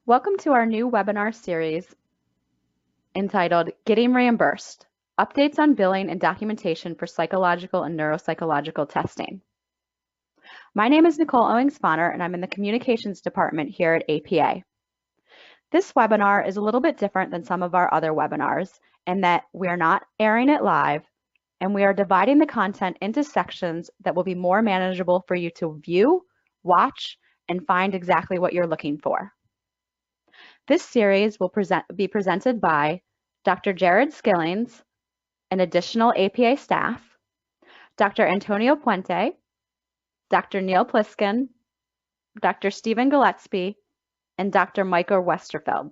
Welcome to our new webinar series entitled Getting Reimbursed, Updates on Billing and Documentation for Psychological and Neuropsychological Testing. My name is Nicole Owings-Bonner and I'm in the Communications Department here at APA. This webinar is a little bit different than some of our other webinars in that we are not airing it live and we are dividing the content into sections that will be more manageable for you to view, watch, and find exactly what you're looking for. This series will be presented by Dr. Jared Skillings, an additional APA staff, Dr. Antonio Puente, Dr. Neil Pliskin, Dr. Stephen Gillespie, and Dr. Michael Westerfeld.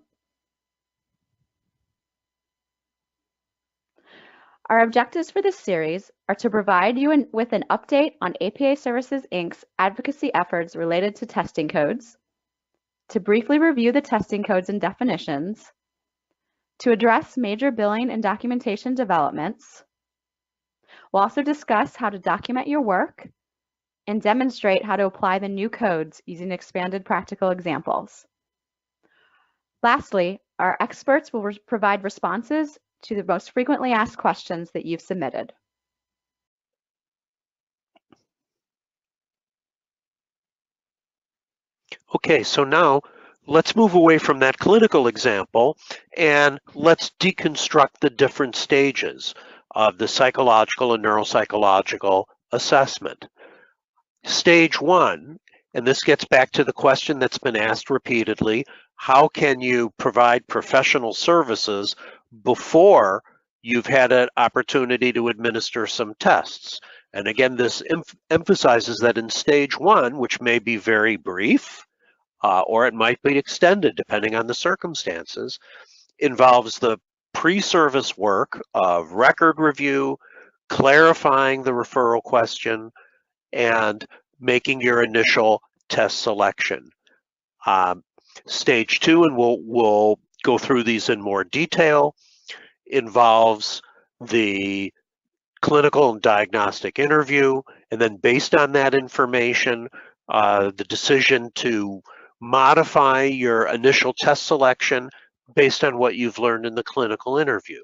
Our objectives for this series are to provide you with an update on APA Services, Inc.'s advocacy efforts related to testing codes, to briefly review the testing codes and definitions, to address major billing and documentation developments. We'll also discuss how to document your work and demonstrate how to apply the new codes using expanded practical examples. Lastly, our experts will provide responses to the most frequently asked questions that you've submitted. Okay, so now let's move away from that clinical example and let's deconstruct the different stages of the psychological and neuropsychological assessment. Stage one, and this gets back to the question that's been asked repeatedly, how can you provide professional services before you've had an opportunity to administer some tests? And again, this emphasizes that in stage one, which may be very brief, or it might be extended depending on the circumstances, involves the pre-service work of record review, clarifying the referral question, and making your initial test selection. Stage two, and we'll go through these in more detail, involves the clinical and diagnostic interview, and then based on that information, the decision to modify your initial test selection based on what you've learned in the clinical interview.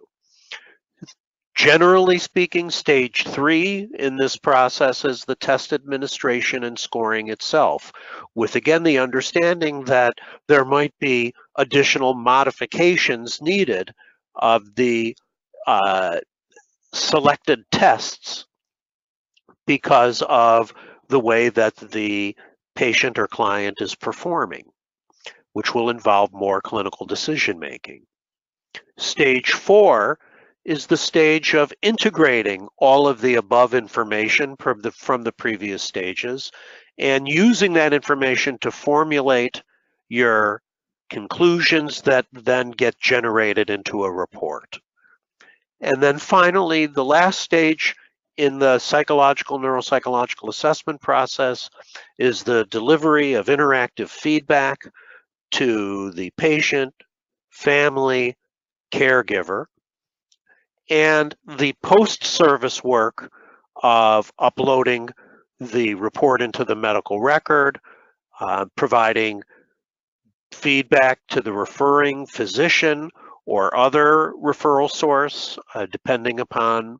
Generally speaking, stage three in this process is the test administration and scoring itself, with again the understanding that there might be additional modifications needed of the selected tests because of the way that the patient or client is performing, which will involve more clinical decision making. Stage four is the stage of integrating all of the above information from the previous stages and using that information to formulate your conclusions that then get generated into a report. And then finally, the last stage in the psychological, neuropsychological assessment process is the delivery of interactive feedback to the patient, family, caregiver, and the post-service work of uploading the report into the medical record, providing feedback to the referring physician or other referral source, depending upon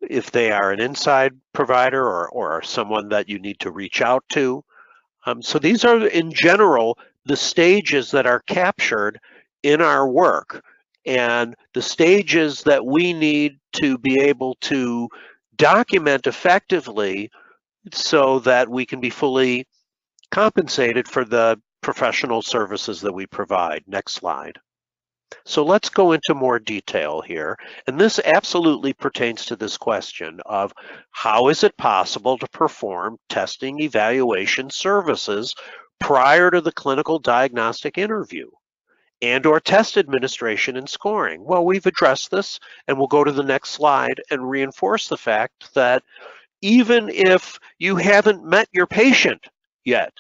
if they are an inside provider or someone that you need to reach out to. So these are, in general, the stages that are captured in our work and the stages that we need to be able to document effectively so that we can be fully compensated for the professional services that we provide. Next slide. So let's go into more detail here. And this absolutely pertains to this question of how is it possible to perform testing evaluation services prior to the clinical diagnostic interview and or test administration and scoring? Well, we've addressed this, and we'll go to the next slide and reinforce the fact that even if you haven't met your patient yet,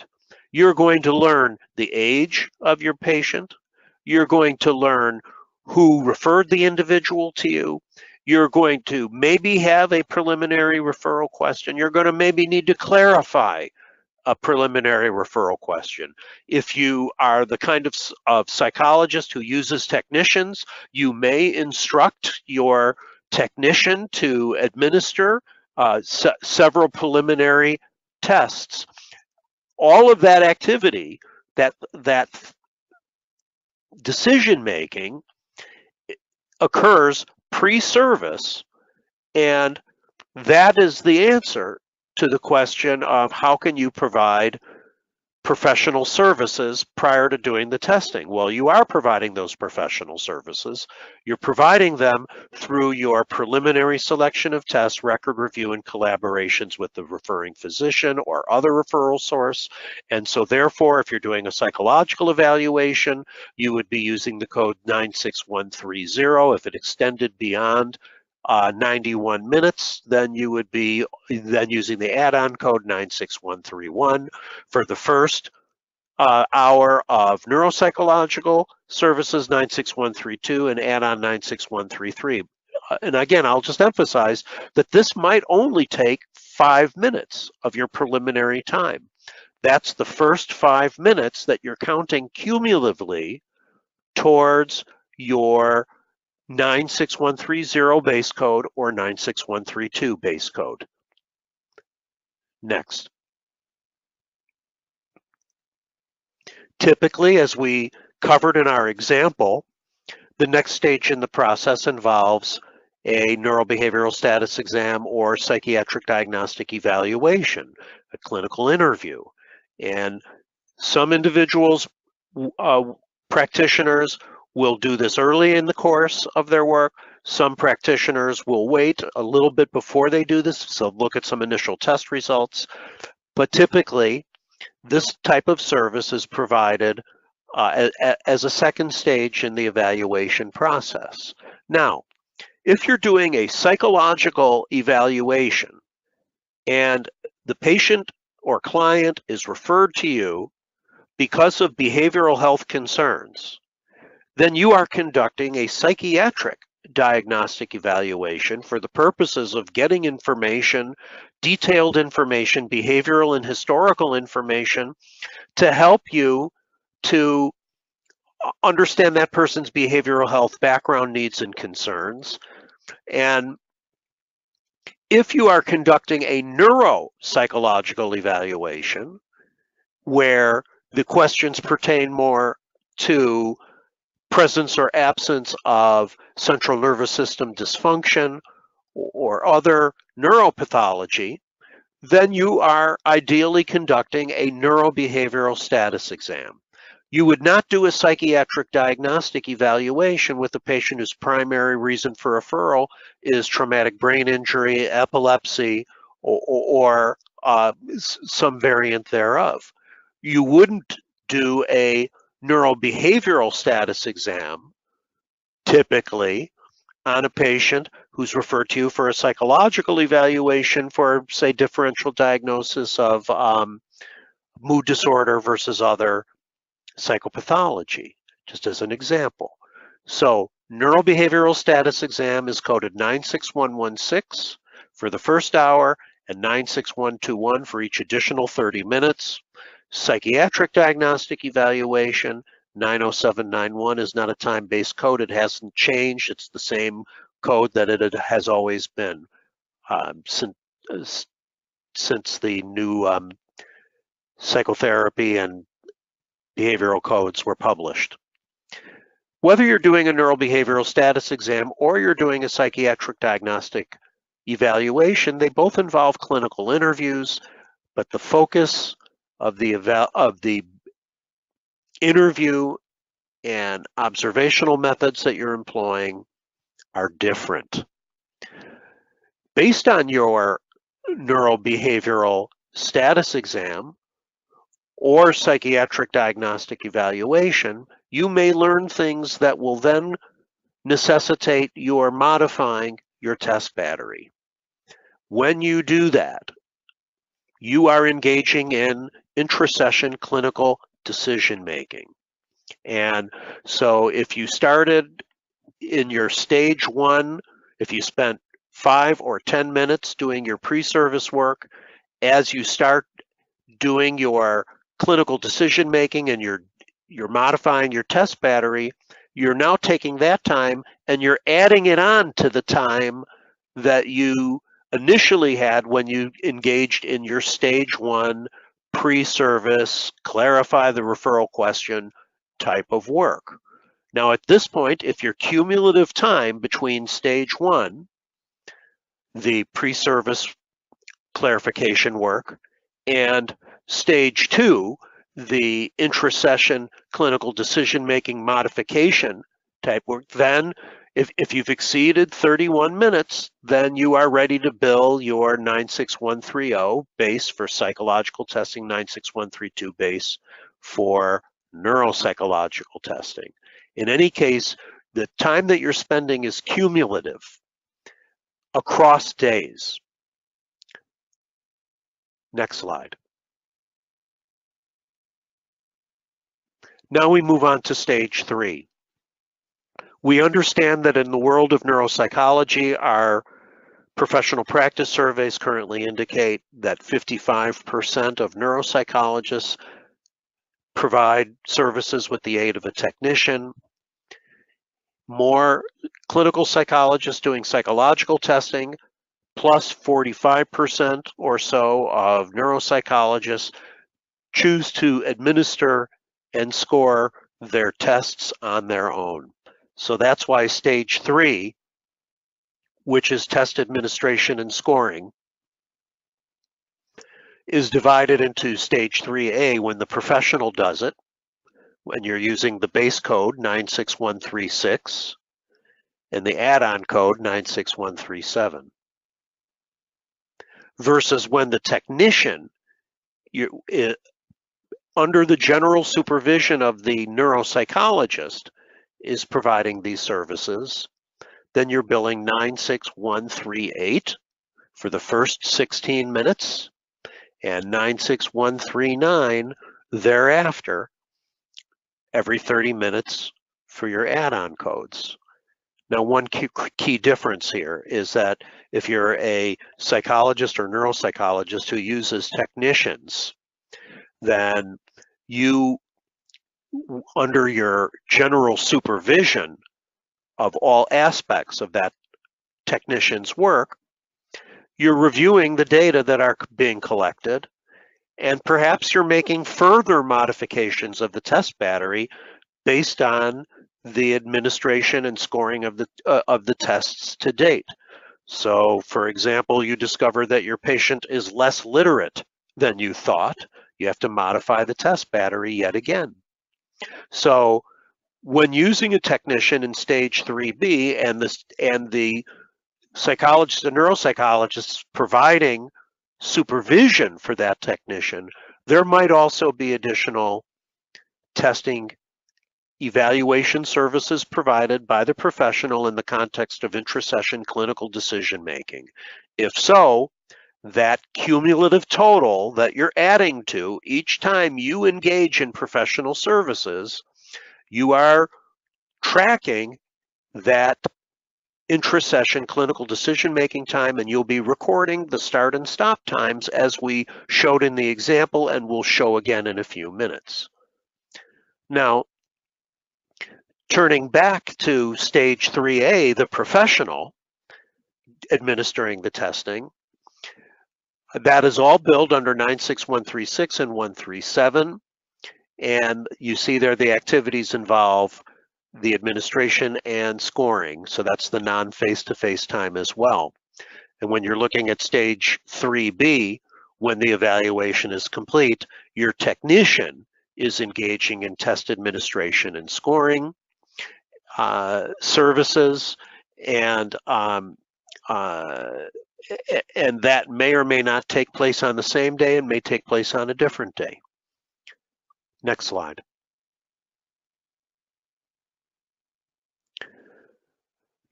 you're going to learn the age of your patient, you're going to learn who referred the individual to you. You're going to maybe have a preliminary referral question. You're going to maybe need to clarify a preliminary referral question. If you are the kind of psychologist who uses technicians, you may instruct your technician to administer several preliminary tests. All of that activity, that decision making, occurs pre-service, and that is the answer to the question of how can you provide professional services prior to doing the testing. Well, you are providing those professional services. You're providing them through your preliminary selection of tests, record review, and collaborations with the referring physician or other referral source. And so therefore, if you're doing a psychological evaluation, you would be using the code 96130. If it extended beyond 91 minutes, then you would be then using the add-on code 96131. For the first hour of neuropsychological services, 96132, and add-on 96133. And again, I'll just emphasize that this might only take 5 minutes of your preliminary time. That's the first 5 minutes that you're counting cumulatively towards your 96130 base code or 96132 base code. Next. Typically, as we covered in our example, the next stage in the process involves a neurobehavioral status exam or psychiatric diagnostic evaluation, a clinical interview. And some individuals, practitioners, will do this early in the course of their work. Some practitioners will wait a little bit before they do this, so look at some initial test results. But typically, this type of service is provided as a second stage in the evaluation process. Now, if you're doing a psychological evaluation and the patient or client is referred to you because of behavioral health concerns, then you are conducting a psychiatric diagnostic evaluation for the purposes of getting information, detailed information, behavioral and historical information to help you to understand that person's behavioral health background, needs, and concerns. And if you are conducting a neuropsychological evaluation where the questions pertain more to presence or absence of central nervous system dysfunction or other neuropathology, then you are ideally conducting a neurobehavioral status exam. You would not do a psychiatric diagnostic evaluation with a patient whose primary reason for referral is traumatic brain injury, epilepsy, or some variant thereof. You wouldn't do a neurobehavioral status exam typically on a patient who's referred to you for a psychological evaluation for, say, differential diagnosis of mood disorder versus other psychopathology, just as an example. So neurobehavioral status exam is coded 96116 for the first hour and 96121 for each additional 30 minutes. Psychiatric diagnostic evaluation, 90791 is not a time-based code. It hasn't changed. It's the same code that it has always been since the new psychotherapy and behavioral codes were published. Whether you're doing a neurobehavioral status exam or you're doing a psychiatric diagnostic evaluation, they both involve clinical interviews, but the focus of the interview and observational methods that you're employing are different. Based on your neurobehavioral status exam or psychiatric diagnostic evaluation, you may learn things that will then necessitate your modifying your test battery. When you do that, you are engaging in intra-session clinical decision making. And so if you started in your stage one, if you spent 5 or 10 minutes doing your pre-service work, as you start doing your clinical decision making and you're modifying your test battery, you're now taking that time and you're adding it on to the time that you initially had when you engaged in your stage 1 pre-service, clarify the referral question type of work. Now at this point, if your cumulative time between stage 1, the pre-service clarification work, and stage 2, the intra-session clinical decision-making modification type work, then if you've exceeded 31 minutes, then you are ready to bill your 96130 base for psychological testing, 96132 base for neuropsychological testing. In any case, the time that you're spending is cumulative across days. Next slide. Now we move on to stage 3. We understand that in the world of neuropsychology, our professional practice surveys currently indicate that 55% of neuropsychologists provide services with the aid of a technician. More clinical psychologists doing psychological testing, plus 45% or so of neuropsychologists choose to administer and score their tests on their own. So that's why stage 3, which is test administration and scoring, is divided into stage 3A when the professional does it, when you're using the base code 96136 and the add-on code 96137, versus when the technician, under the general supervision of the neuropsychologist, is providing these services, then you're billing 96138 for the first 16 minutes and 96139 thereafter, every 30 minutes for your add-on codes. Now, one key difference here is that if you're a psychologist or neuropsychologist who uses technicians, then you, under your general supervision of all aspects of that technician's work, you're reviewing the data that are being collected, and perhaps you're making further modifications of the test battery based on the administration and scoring of the tests to date. So, for example, you discover that your patient is less literate than you thought. You have to modify the test battery yet again. So when using a technician in stage 3B and the psychologist and neuropsychologists providing supervision for that technician, there might also be additional testing evaluation services provided by the professional in the context of intra-session clinical decision making. If so, that cumulative total that you're adding to each time you engage in professional services, you are tracking that intra-session clinical decision-making time, and you'll be recording the start and stop times as we showed in the example and will show again in a few minutes. Now, turning back to stage 3A, the professional administering the testing, that is all billed under 96136 and 137. And you see there the activities involve the administration and scoring. So that's the non-face-to-face time as well. And when you're looking at stage 3B, when the evaluation is complete, your technician is engaging in test administration and scoring services, and that may or may not take place on the same day and may take place on a different day. Next slide.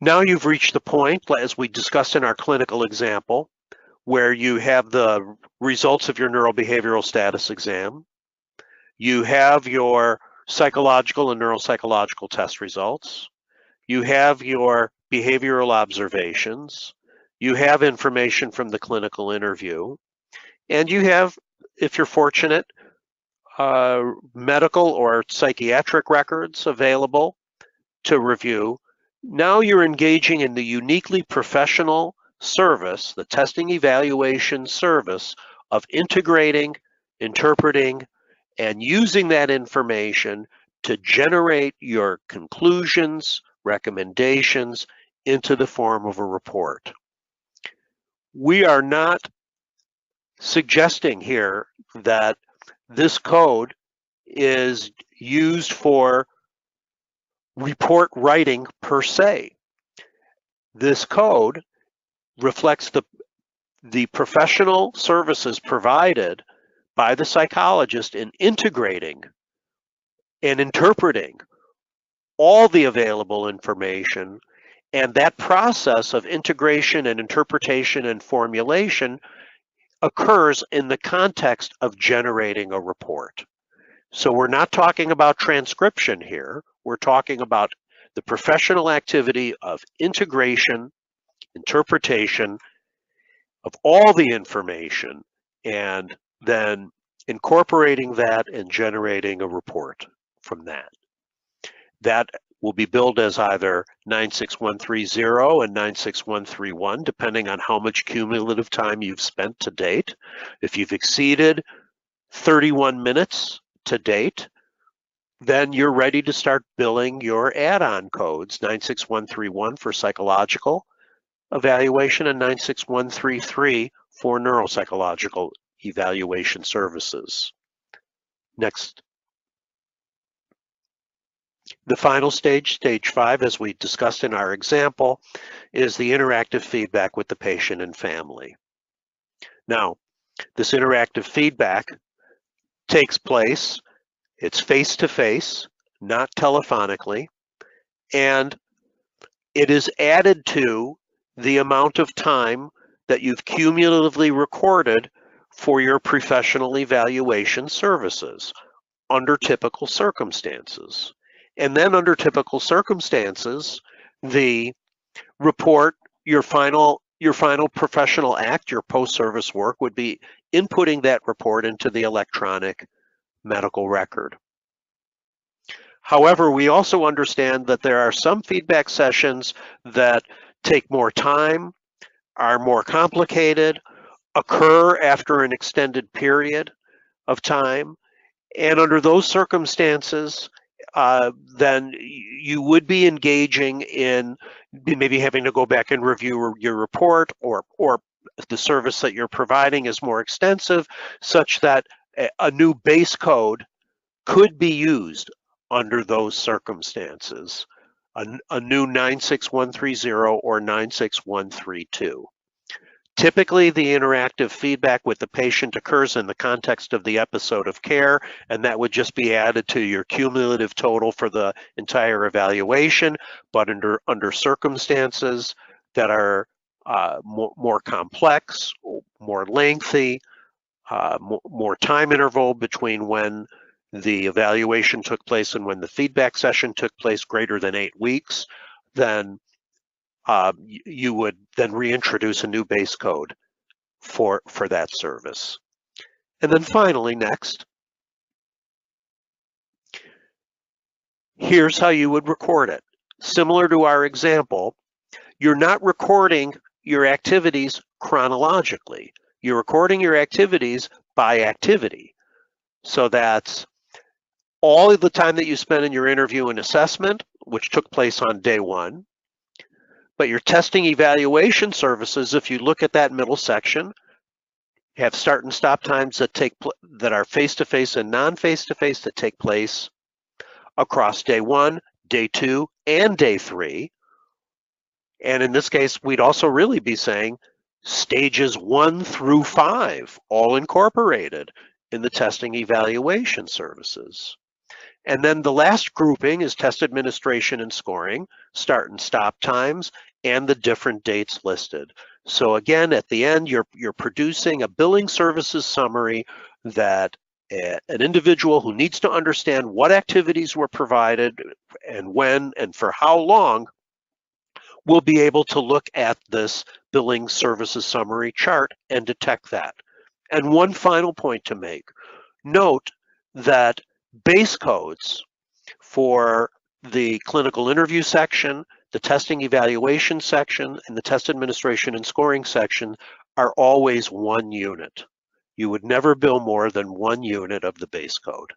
Now you've reached the point, as we discussed in our clinical example, where you have the results of your neurobehavioral status exam. You have your psychological and neuropsychological test results. You have your behavioral observations. You have information from the clinical interview. And you have if you're fortunate, medical or psychiatric records available to review. Now you're engaging in the uniquely professional service, the testing evaluation service of integrating, interpreting, and using that information to generate your conclusions, recommendations into the form of a report. We are not suggesting here that this code is used for report writing per se. This code reflects the professional services provided by the psychologist in integrating and interpreting all the available information, and that process of integration and interpretation and formulation occurs in the context of generating a report. So we're not talking about transcription here. We're talking about the professional activity of integration, interpretation of all the information, and then incorporating that and generating a report from that. That will be billed as either 96130 and 96131, depending on how much cumulative time you've spent to date. If you've exceeded 31 minutes to date, then you're ready to start billing your add-on codes, 96131 for psychological evaluation and 96133 for neuropsychological evaluation services. Next. The final stage, stage 5, as we discussed in our example, is the interactive feedback with the patient and family. Now, this interactive feedback takes place, it's face-to-face, not telephonically, and it is added to the amount of time that you've cumulatively recorded for your professional evaluation services under typical circumstances. And then under typical circumstances, the report, your final professional act, your post-service work would be inputting that report into the electronic medical record. However, we also understand that there are some feedback sessions that take more time, are more complicated, occur after an extended period of time, and under those circumstances, then you would be engaging in maybe having to go back and review your report, or the service that you're providing is more extensive, such that a new base code could be used under those circumstances, a new 96130 or 96132. Typically, the interactive feedback with the patient occurs in the context of the episode of care, and that would just be added to your cumulative total for the entire evaluation. But under circumstances that are more complex, more lengthy, more time interval between when the evaluation took place and when the feedback session took place, greater than 8 weeks, then you would then reintroduce a new base code for that service. And then finally, next, here's how you would record it. Similar to our example, you're not recording your activities chronologically. You're recording your activities by activity. So that's all of the time that you spent in your interview and assessment, which took place on day 1. But your testing evaluation services, if you look at that middle section, have start and stop times that are face-to-face and non-face-to-face that take place across day 1, day 2, and day 3. And in this case, we'd also really be saying stages 1 through 5, all incorporated in the testing evaluation services. And then the last grouping is test administration and scoring, start and stop times, and the different dates listed. So again, at the end, you're producing a billing services summary that an individual who needs to understand what activities were provided and when and for how long will be able to look at this billing services summary chart and detect that. And one final point to make. Note that base codes for the clinical interview section, the testing evaluation section, and the test administration and scoring section are always 1 unit. You would never bill more than 1 unit of the base code.